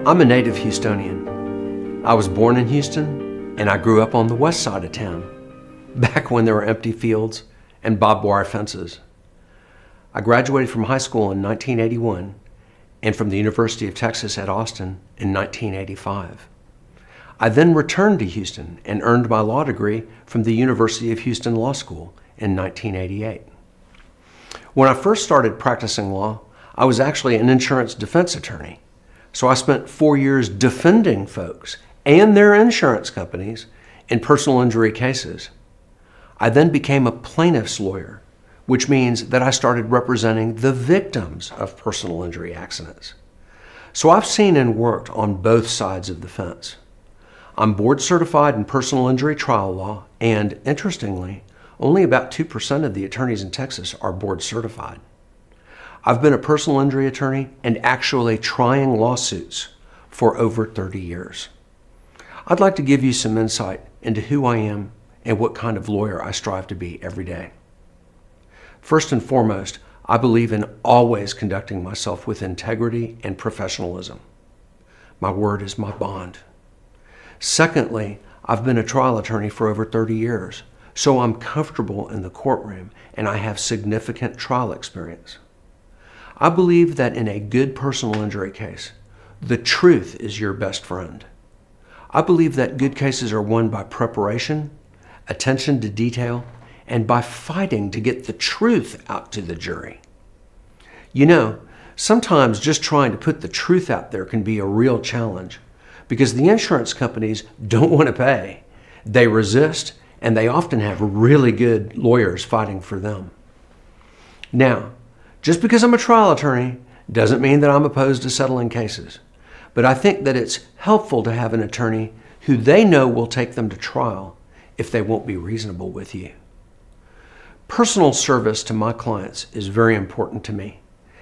I'm a native Houstonian. I was born in Houston, and I grew up on the west side of town, back when there were empty fields and barbed wire fences. I graduated from high school in 1981 and from the University of Texas at Austin in 1985. I then returned to Houston and earned my law degree from the University of Houston Law School in 1988. When I first started practicing law, I was actually an insurance defense attorney. So I spent 4 years defending folks and their insurance companies in personal injury cases. I then became a plaintiff's lawyer, which means that I started representing the victims of personal injury accidents. So I've seen and worked on both sides of the fence. I'm board certified in personal injury trial law, and interestingly, only about 2% of the attorneys in Texas are board certified. I've been a personal injury attorney and actually trying lawsuits for over 30 years. I'd like to give you some insight into who I am and what kind of lawyer I strive to be every day. First and foremost, I believe in always conducting myself with integrity and professionalism. My word is my bond. Secondly, I've been a trial attorney for over 30 years, so I'm comfortable in the courtroom and I have significant trial experience. I believe that in a good personal injury case, the truth is your best friend. I believe that good cases are won by preparation, attention to detail, and by fighting to get the truth out to the jury. You know, sometimes just trying to put the truth out there can be a real challenge because the insurance companies don't want to pay. They resist, and they often have really good lawyers fighting for them. Now, just because I'm a trial attorney doesn't mean that I'm opposed to settling cases, but I think that it's helpful to have an attorney who they know will take them to trial if they won't be reasonable with you. Personal service to my clients is very important to me.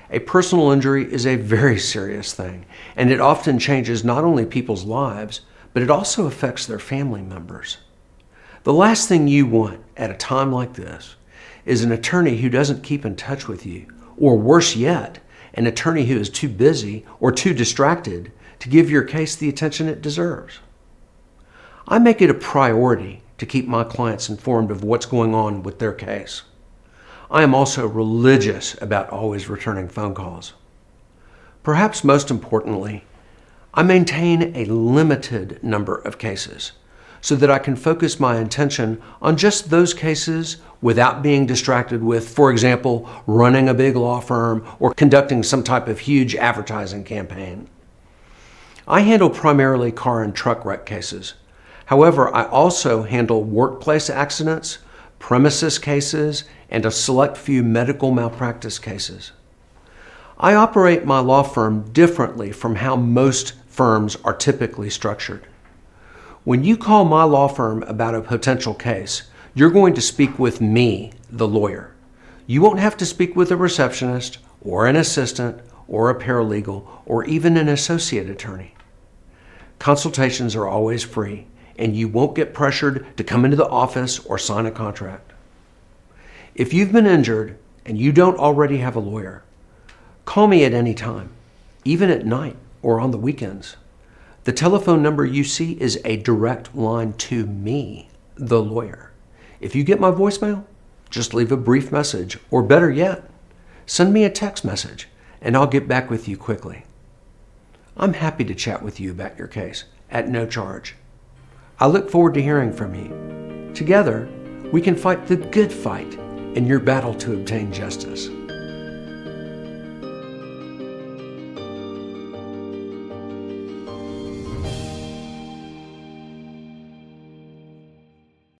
A personal injury is a very serious thing, and it often changes not only people's lives, but it also affects their family members. The last thing you want at a time like this is an attorney who doesn't keep in touch with you, or worse yet, an attorney who is too busy or too distracted to give your case the attention it deserves. I make it a priority to keep my clients informed of what's going on with their case. I am also religious about always returning phone calls. Perhaps most importantly, I maintain a limited number of cases so that I can focus my attention on just those cases without being distracted with, for example, running a big law firm or conducting some type of huge advertising campaign. I handle primarily car and truck wreck cases. However, I also handle workplace accidents, premises cases, and a select few medical malpractice cases. I operate my law firm differently from how most firms are typically structured. When you call my law firm about a potential case, you're going to speak with me, the lawyer. You won't have to speak with a receptionist or an assistant or a paralegal or even an associate attorney. Consultations are always free, and you won't get pressured to come into the office or sign a contract. If you've been injured and you don't already have a lawyer, call me at any time, even at night or on the weekends. The telephone number you see is a direct line to me, the lawyer. If you get my voicemail, just leave a brief message, or better yet, send me a text message and I'll get back with you quickly. I'm happy to chat with you about your case at no charge. I look forward to hearing from you. Together, we can fight the good fight in your battle to obtain justice.